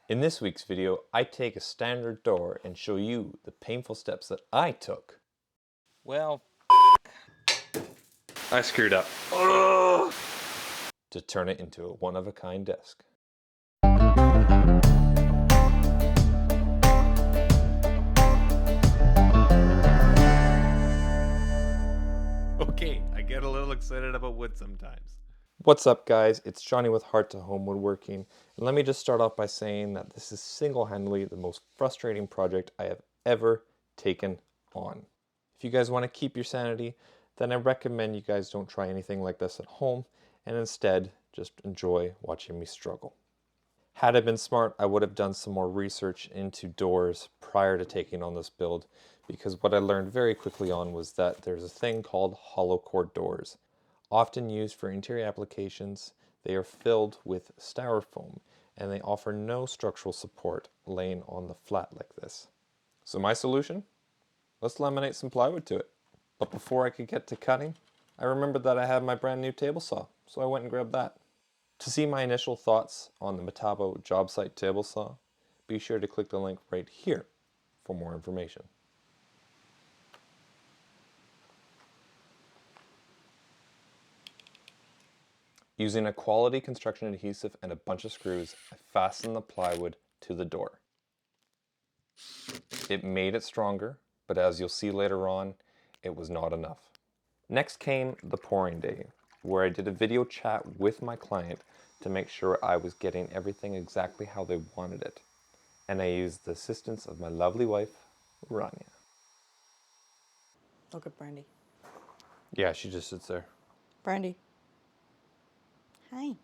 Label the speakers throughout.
Speaker 1: In this week's video, I take a standard door and show you the painful steps that I took.
Speaker 2: Well, I screwed up.
Speaker 1: To turn it into a one-of-a-kind desk.
Speaker 2: Okay, I get a little excited about wood sometimes.
Speaker 1: What's up, guys? It's Johnny with Heart to Home Woodworking, and let me just start off by saying that this is single-handedly the most frustrating project I have ever taken on. If you guys want to keep your sanity, then I recommend you guys don't try anything like this at home, and instead just enjoy watching me struggle. Had I been smart, I would have done some more research into doors prior to taking on this build, because what I learned very quickly on was that there's a thing called hollow core doors. Often used for interior applications, they are filled with styrofoam and they offer no structural support laying on the flat like this. So my solution? Let's laminate some plywood to it. But before I could get to cutting, I remembered that I had my brand new table saw, so I went and grabbed that. To see my initial thoughts on the Metabo job site table saw, be sure to click the link right here for more information. Using a quality construction adhesive and a bunch of screws, I fastened the plywood to the door. It made it stronger, but as you'll see later on, it was not enough. Next came the pouring day, where I did a video chat with my client to make sure I was getting everything exactly how they wanted it. And I used the assistance of my lovely wife, Rania.
Speaker 3: Look at Brandy.
Speaker 1: Yeah, she just sits there.
Speaker 3: Brandy. Hi.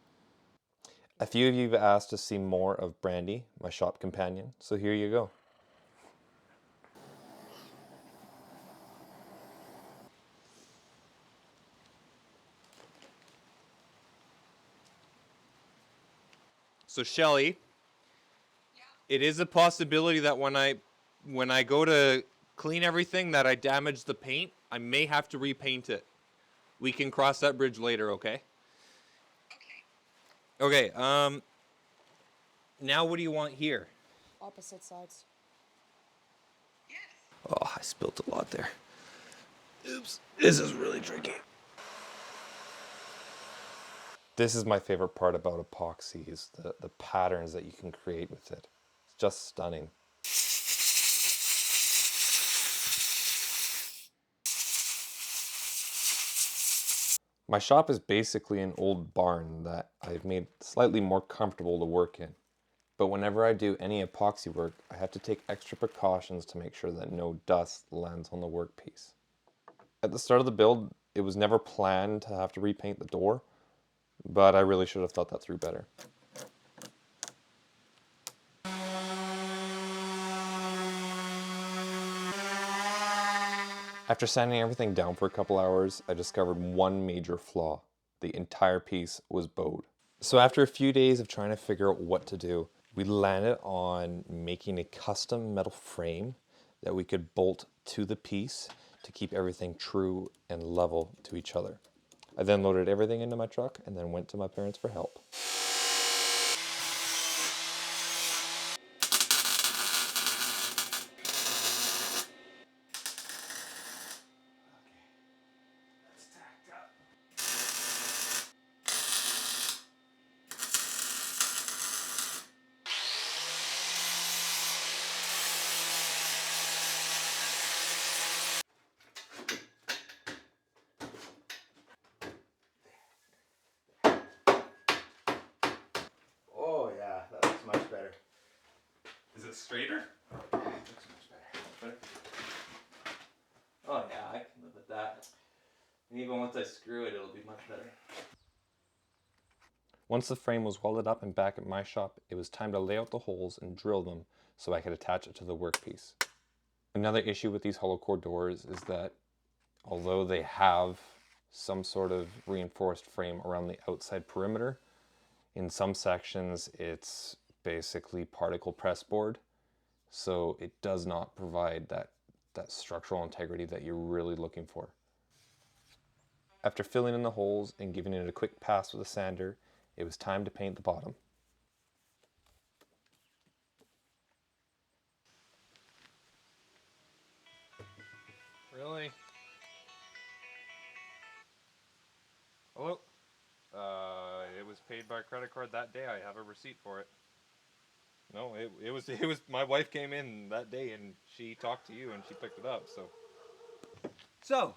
Speaker 1: A few of you have asked to see more of Brandy, my shop companion, so here you go.
Speaker 2: So Shelly, it is a possibility that when I go to clean everything that I damage the paint. I may have to repaint it. We can cross that bridge later, okay? Okay, now what do you want here?
Speaker 3: Opposite sides.
Speaker 1: Oh, I spilled a lot there. Oops, this is really tricky. This is my favorite part about epoxy, is the patterns that you can create with it. It's just stunning. My shop is basically an old barn that I've made slightly more comfortable to work in. But whenever I do any epoxy work, I have to take extra precautions to make sure that no dust lands on the workpiece. At the start of the build, it was never planned to have to repaint the door, but I really should have thought that through better. After sanding everything down for a couple hours, I discovered one major flaw. The entire piece was bowed. So after a few days of trying to figure out what to do, we landed on making a custom metal frame that we could bolt to the piece to keep everything true and level to each other. I then loaded everything into my truck and then went to my parents for help.
Speaker 4: Oh yeah, that looks much better.
Speaker 2: Is it straighter?
Speaker 4: Looks much better. Oh yeah, I can live with that. And even once I screw it, it'll be much better.
Speaker 1: Once the frame was welded up and back at my shop, it was time to lay out the holes and drill them so I could attach it to the workpiece. Another issue with these hollow core doors is that although they have some sort of reinforced frame around the outside perimeter, in some sections it's basically particle press board, so it does not provide that structural integrity that you're really looking for. After filling in the holes and giving it a quick pass with a sander, it was time to paint the bottom.
Speaker 2: Really? Hello? It was paid by credit card that day. I have a receipt for it. No, it was my wife came in that day and she talked to you and she picked it up, so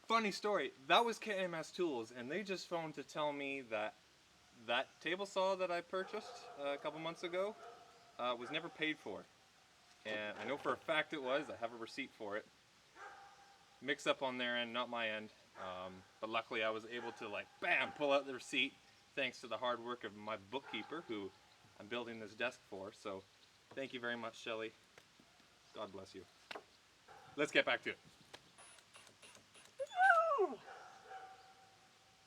Speaker 2: funny story. That was KMS Tools, and they just phoned to tell me that that table saw that I purchased a couple months ago was never paid for. And I know for a fact it was. I have a receipt for it. Mix up on their end, not my end. But luckily I was able to, like, bam, pull out the receipt thanks to the hard work of my bookkeeper, who I'm building this desk for. So thank you very much, Shelly. God bless you. Let's get back to it.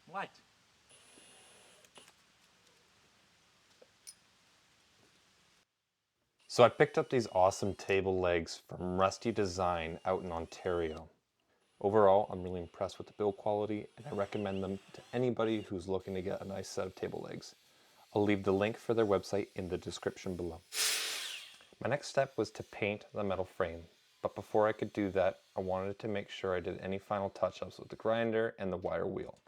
Speaker 2: What?
Speaker 1: So I picked up these awesome table legs from Rusty Design out in Ontario. Overall, I'm really impressed with the build quality, and I recommend them to anybody who's looking to get a nice set of table legs. I'll leave the link for their website in the description below. My next step was to paint the metal frame, but before I could do that, I wanted to make sure I did any final touch-ups with the grinder and the wire wheel.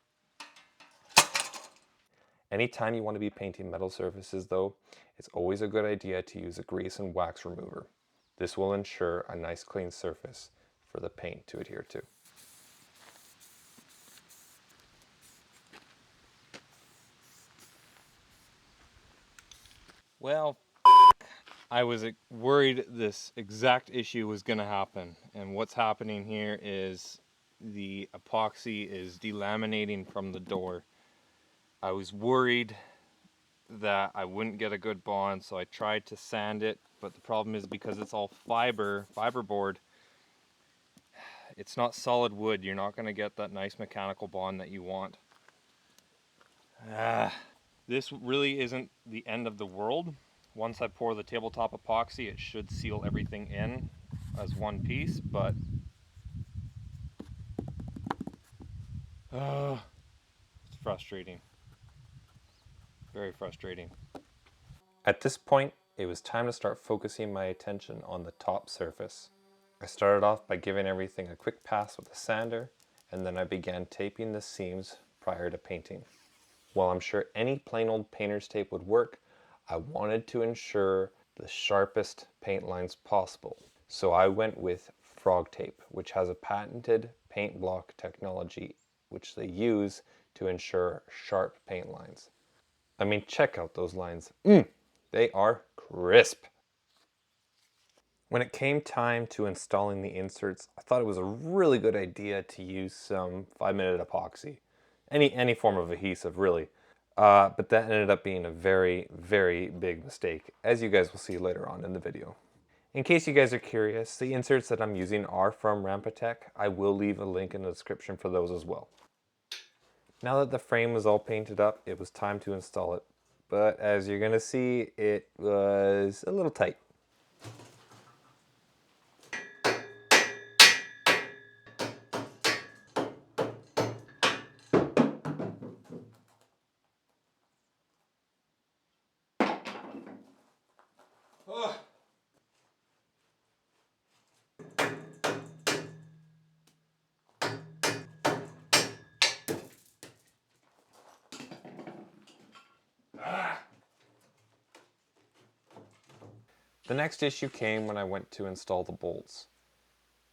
Speaker 1: Anytime you want to be painting metal surfaces though, it's always a good idea to use a grease and wax remover. This will ensure a nice clean surface for the paint to adhere to.
Speaker 2: Well, I was worried this exact issue was going to happen. And what's happening here is the epoxy is delaminating from the door. I was worried that I wouldn't get a good bond, so I tried to sand it, but the problem is because it's all fiberboard, it's not solid wood. You're not going to get that nice mechanical bond that you want. This really isn't the end of the world. Once I pour the tabletop epoxy, it should seal everything in as one piece, but it's frustrating. Very frustrating.
Speaker 1: At this point, it was time to start focusing my attention on the top surface. I started off by giving everything a quick pass with a sander, and then I began taping the seams prior to painting. While I'm sure any plain old painter's tape would work, I wanted to ensure the sharpest paint lines possible. So I went with frog tape, which has a patented paint block technology which they use to ensure sharp paint lines. I mean, check out those lines. They are crisp. When it came time to installing the inserts, I thought it was a really good idea to use some 5-minute epoxy. Any form of adhesive, really. But that ended up being a very, very big mistake, as you guys will see later on in the video. In case you guys are curious, the inserts that I'm using are from Rampatech. I will leave a link in the description for those as well. Now that the frame was all painted up, it was time to install it. But as you're going to see, it was a little tight. The next issue came when I went to install the bolts.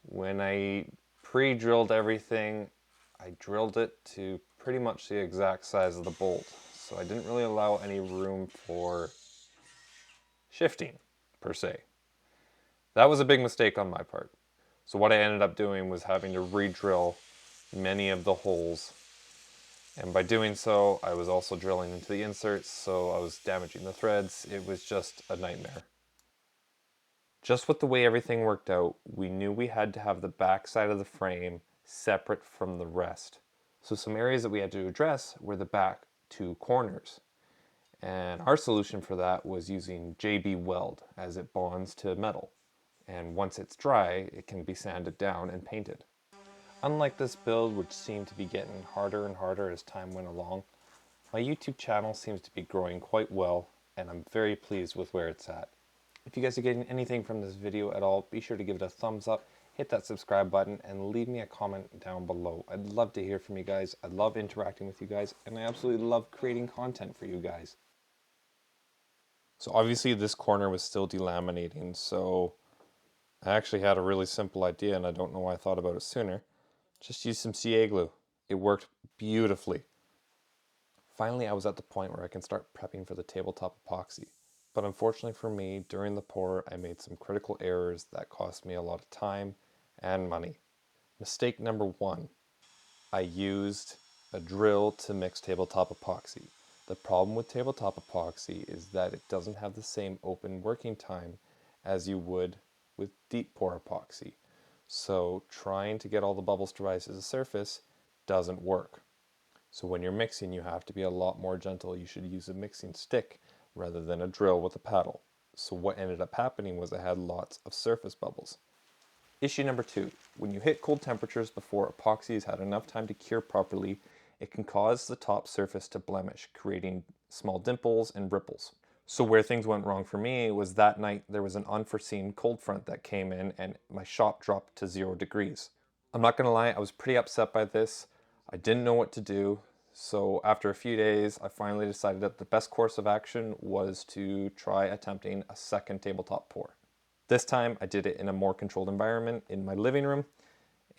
Speaker 1: When I pre-drilled everything, I drilled it to pretty much the exact size of the bolt, so I didn't really allow any room for shifting, per se. That was a big mistake on my part. So what I ended up doing was having to re-drill many of the holes, and by doing so, I was also drilling into the inserts, so I was damaging the threads. It was just a nightmare. Just with the way everything worked out, we knew we had to have the back side of the frame separate from the rest. So some areas that we had to address were the back two corners. And our solution for that was using JB Weld, as it bonds to metal. And once it's dry, it can be sanded down and painted. Unlike this build, which seemed to be getting harder and harder as time went along, my YouTube channel seems to be growing quite well, and I'm very pleased with where it's at. If you guys are getting anything from this video at all, be sure to give it a thumbs up, hit that subscribe button and leave me a comment down below. I'd love to hear from you guys. I love interacting with you guys, and I absolutely love creating content for you guys. So obviously this corner was still delaminating, so I actually had a really simple idea, and I don't know why I thought about it sooner. Just use some CA glue. It worked beautifully. Finally, I was at the point where I can start prepping for the tabletop epoxy. But unfortunately for me, during the pour, I made some critical errors that cost me a lot of time and money. Mistake number 1, I used a drill to mix tabletop epoxy. The problem with tabletop epoxy is that it doesn't have the same open working time as you would with deep pour epoxy. So trying to get all the bubbles to rise to the surface doesn't work. So when you're mixing, you have to be a lot more gentle. You should use a mixing stick rather than a drill with a paddle. So what ended up happening was I had lots of surface bubbles. Issue number 2, when you hit cold temperatures before epoxy has had enough time to cure properly, it can cause the top surface to blemish, creating small dimples and ripples. So where things went wrong for me was that night there was an unforeseen cold front that came in and my shop dropped to 0 degrees. I'm not gonna lie, I was pretty upset by this. I didn't know what to do. So after a few days, I finally decided that the best course of action was to try attempting a second tabletop pour. This time I did it in a more controlled environment in my living room,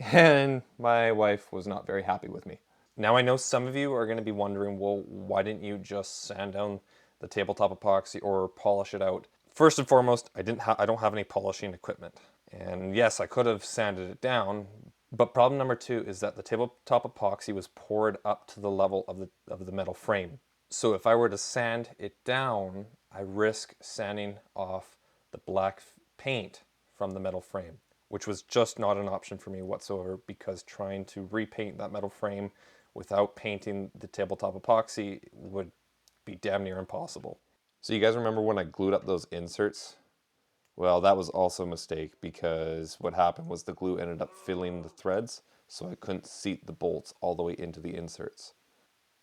Speaker 1: and my wife was not very happy with me. Now I know some of you are going to be wondering, well, why didn't you just sand down the tabletop epoxy or polish it out? First and foremost, I don't have any polishing equipment. And yes, I could have sanded it down, but problem number 2 is that the tabletop epoxy was poured up to the level of the metal frame. So if I were to sand it down, I risk sanding off the black paint from the metal frame, which was just not an option for me whatsoever, because trying to repaint that metal frame without painting the tabletop epoxy would be damn near impossible. So you guys remember when I glued up those inserts? Well, that was also a mistake, because what happened was the glue ended up filling the threads, so I couldn't seat the bolts all the way into the inserts.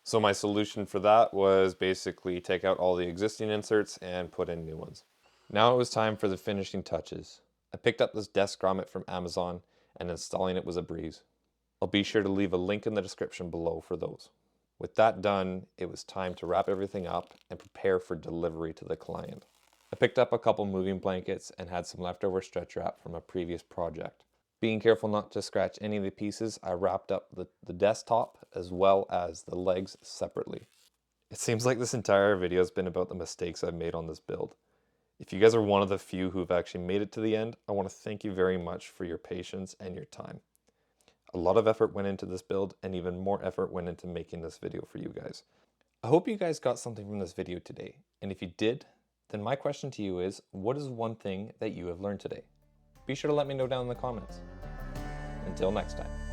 Speaker 1: So my solution for that was basically take out all the existing inserts and put in new ones. Now it was time for the finishing touches. I picked up this desk grommet from Amazon, and installing it was a breeze. I'll be sure to leave a link in the description below for those. With that done, it was time to wrap everything up and prepare for delivery to the client. I picked up a couple moving blankets and had some leftover stretch wrap from a previous project. Being careful not to scratch any of the pieces, I wrapped up the desktop as well as the legs separately. It seems like this entire video has been about the mistakes I've made on this build. If you guys are one of the few who've actually made it to the end, I want to thank you very much for your patience and your time. A lot of effort went into this build, and even more effort went into making this video for you guys. I hope you guys got something from this video today, and if you did, then my question to you is, what is one thing that you have learned today? Be sure to let me know down in the comments. Until next time.